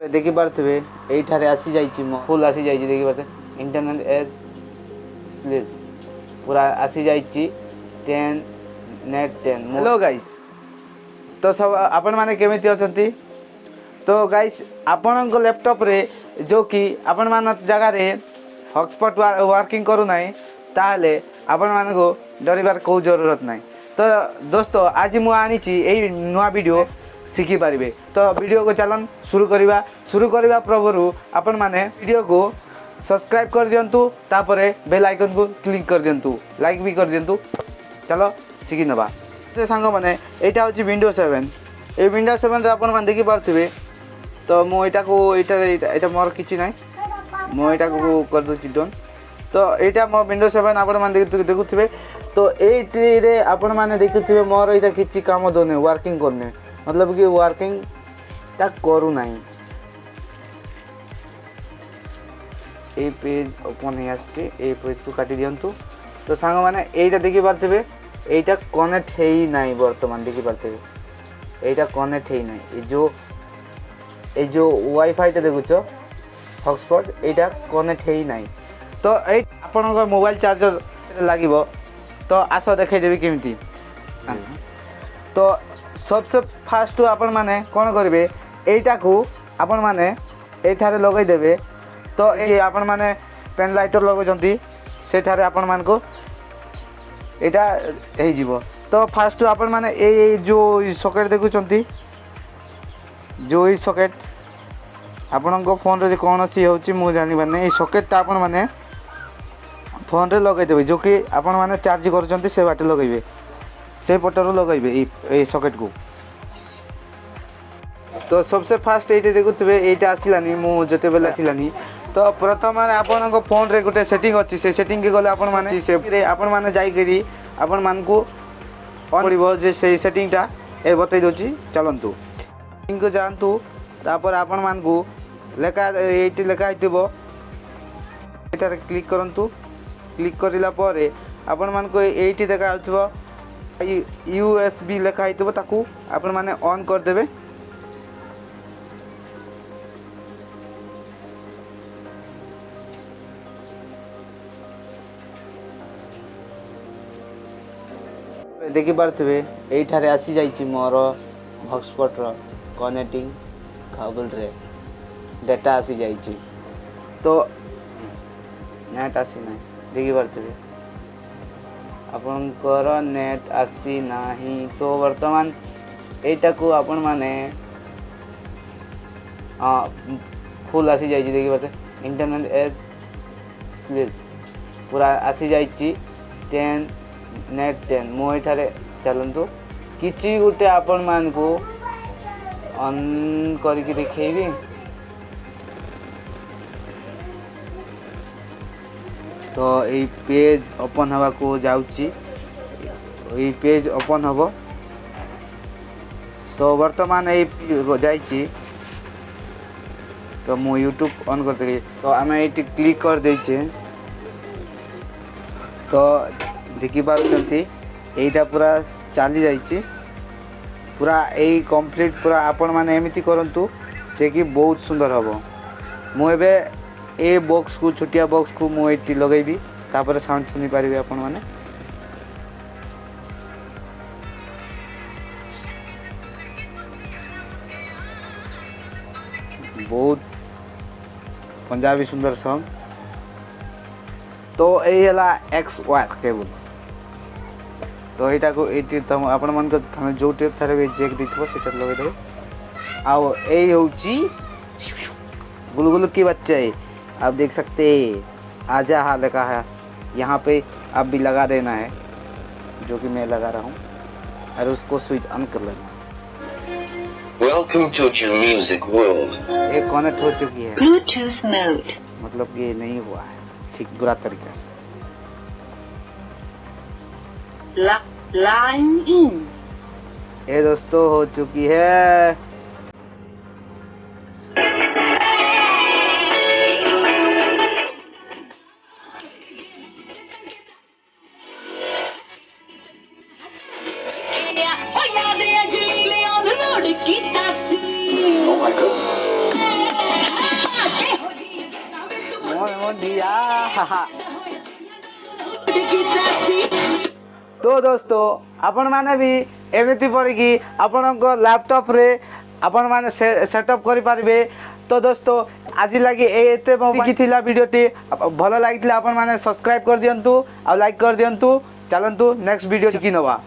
देखी पारे ये आसी जाइए फुल आसी जाइए देखी पारे इंटरनेट एज स्लिस पूरा आसी जाइए 10 नेट 10। हेलो गाइस, तो सब आपण माने केमिति अछंती? तो गाइस आपण लैपटॉप रे जो कि आपण मान जगह रे हॉटस्पॉट वर्किंग करू नाही ताहले आपण मान को डरिबार को जरूरत नाही। तो दोस्तों आज मु आनी यही नुआ वीडियो शिखी पारे। तो वीडियो को चलन शुरू करवा पूर्व आपण माने वीडियो को सब्सक्राइब कर दियंतु, तापरे बेल आइकन को क्लिक कर दियंतु, लाइक भी कर दियंतु। चलो शिखी नबा। तो सांग माने एटा होची विंडो 7। ए विंडो 7 रे आपण मान देखि पारथिबे। तो मु एटा को एटा मोर किछि नै, मु एटा को कर दो डन। तो एटा मो विंडो 7 आपण मान देखुथिबे। तो एटी रे आपण माने देखुथिबे मोर एटा किछि काम दोने वर्किंग करने, मतलब कि वर्किंग ता करू नाही। ए पेज ओपन हे आछि, ए पेज को काटी दियंतु। तो सांग माने एटा देखि पारथिबे एटा कनेक्ट हेई नाही, वर्तमान देखि पारथिबे एटा कनेक्ट हेई नाही। ए जो वाईफाई ता देखुछो हॉटस्पॉट एटा कनेक्ट हेई नाही। तो ए आपन को मोबाइल चार्जर लागिवो। तो आस देखाई देबी केमिति। तो सबसे फास्ट आपण माने कोन करिवे एटा को आपण माने एठारे लगाई देबे। तो ए आपण माने पेन लाइटर लगोजंती सेठारे आपण मान को एटा हे जीवो। तो फास्ट आपण माने ए जो सॉकेट देखुचंती, जो ई सॉकेट आपण को फोन रे कोन सी होची मु जानि बाने। ए सॉकेट ता आपण माने फोन रे लगाई देबे, जो कि आपण माने चार्ज करचंती से बाटे लगाइबे, से पटरो लगाइबे ए सॉकेट को। तो सबसे फास्ट एटे देखुथबे एटा आसिलानी मु जते बेला आसिलानी। तो प्रथम माने आपण को फोन रे गोटे सेटिंग अछि, से सेटिंग के गले आपण माने से रे आपण माने जाई करी आपण मान को ऑन पड़िबो जे से सेटिंग टा ए बतै दोची। चलंतु सेटिंग को जानतु, तापर आपण मान को लेखा एटी लेखा आइतबो एटारे क्लिक करंतु। क्लिक करिला परे आपण मान को एटी देखा आउथबो USB लेखा आइतबो, ताकू आपण माने ऑन कर देबे। देखि पारथिबे एठारे आसी जाइछि मोर हॉटस्पॉट रो कनेक्टिंग केबल रे डाटा आसी जाइछि। तो नेट आसी नै देखि पारथिबे आपनकर नेट आसी नाही। तो वर्तमान एटा को आपण माने फुल आसी जाइछि देखि पारथे इंटरनेट एज स्लिस पूरा आसी जाइछि 10 नेट 10। मो एठारे चलंतु किछि गुटे आपण मान को ऑन करके देखैबी। तो ये पेज ओपन हवा को जाउची, ये पेज ओपन हबो। तो वर्तमान ये जाइची। तो मो यूट्यूब ऑन कर दे। तो आमे एटी क्लिक कर देछे। तो देखि पारुचंती एटा पूरा चली जाइची, पूरा ए कंप्लीट पूरा आपण माने एमिति करंतु जे कि बहुत सुंदर हबो। मु एबे ए बॉक्स को छोटिया बॉक्स को मु एटी लगाइबी, तापर साउंड सुनि पारिबे आपण माने। बहुत पंजाबी सुंदर सॉन्ग। तो ए हला XY केबल। तो एटा को एटी तम आपण मन को थाने जो टेप थारे बे चेक दिथबो सेटा लगे देबे। आओ ए होची गुलगुल की बच्चा है, आप देख सकते हैं। आजा हाँ लगा है यहाँ पे, आप भी लगा देना है, जो कि मैं लगा रहा हूँ, और उसको स्विच ऑन कर लेना। Welcome to your music world. एक कनेक्ट हो चुकी है, Bluetooth mode. मतलब ये नहीं हुआ है ठीक बुरा तरीके से। Line in. ये दोस्तों हो चुकी है। Oh my God. दिया तो दोस्तों आपण माने भी एमिति परिकी आपणको लैपटॉप रे आपण माने सेटअप करि पारबे। तो दोस्तों आज लगी एते की थिला वीडियोटी भल लागितला आपण माने सब्सक्राइब कर दियंतु और लाइक कर दियंतु। चलंतु नेक्स्ट वीडियो की नवा।